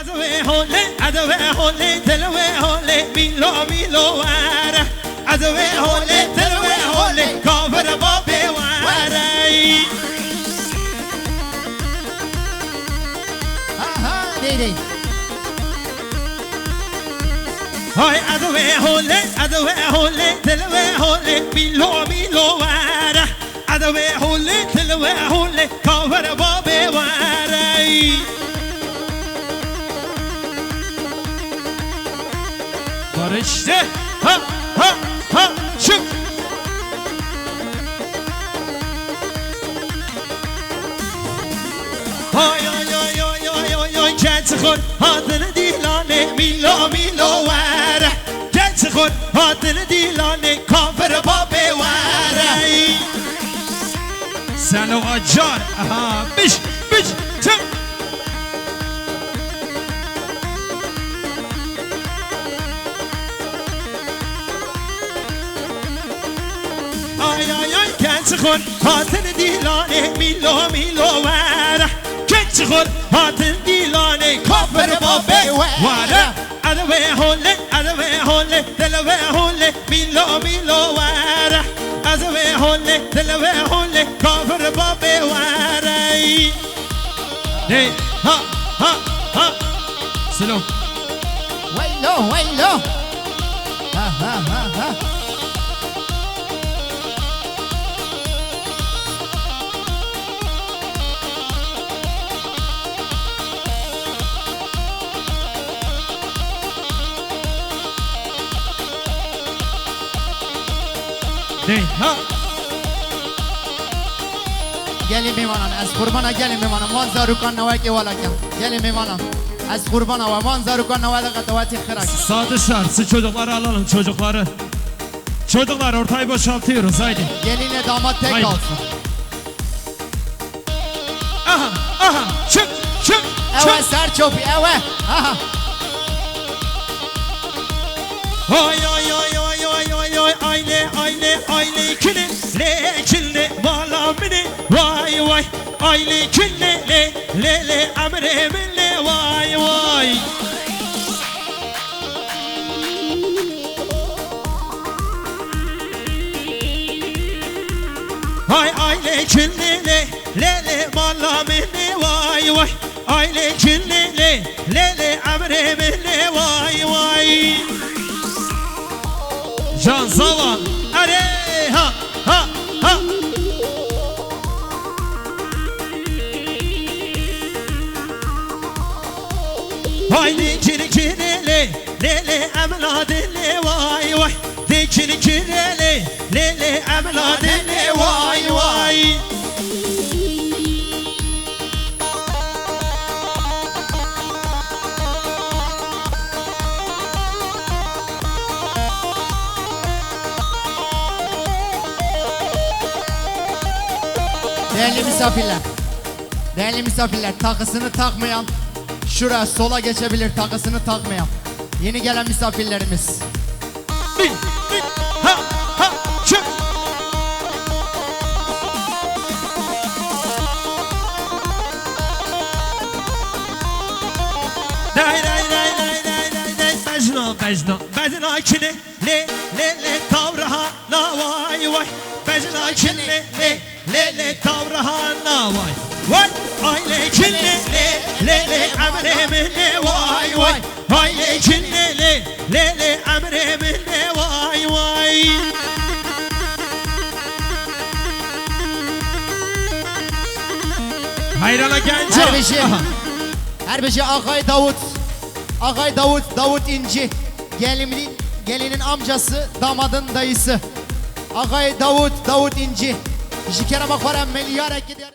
Adove hole, delove hole, milo wara. Adove hole, delove hole, cover babe wara. Değil. Hoy adove hole, delove hole, milo wara. Adove hole, delove hole, cover babe wara. Barıştı. Ha çık. Hay genç khor adını dilane milo var. Genç khor adını dilane kafir babe var. Sen o acar aha biş çık. Ay genç khor adını dilane milo var. Genç khor adını dilane kafir babe var. Adove hole, delove hole, milo var. Adove hole, delove hole, kafir babe var. Hey ha. Slow. Waylo. Ha. Ha. Gelin میمانم از قربان gelin میمانم وان زاروکان نوای که والا gelin میمانم az kurban ve van zarukan nevada katavati kırak. Sağ dışarısı çocukları alalım çocukları. Çocuklar ortayı boşaltıyoruz haydi. Gelinle damat tek haydi. kalsın. Aha çık. Evet ser çopi evet. Aha. Ay aile kinle vala mini vay aile kinle le amre minle vay. Ay aile kinle le vala mini vay aile kinle le amre minle vay. Can Zalan are ha haydi kiri le amladele vay de kiri le amladele vay. Değerli misafirler, takısını takmayan şuraya sola geçebilir, takısını takmayan yeni gelen misafirlerimiz. Ha çık. Day Bejna kine le tavraha na vay Bejna kine le tavraha na vay aile kine le amre minne vay aile kine le amre minne vay. Hayrana genco. Her bir şey Ağay Davut İnci. Gelinin amcası, damadın dayısı. Ağay Davut İnci. Şikere bak var milyar gidiyor.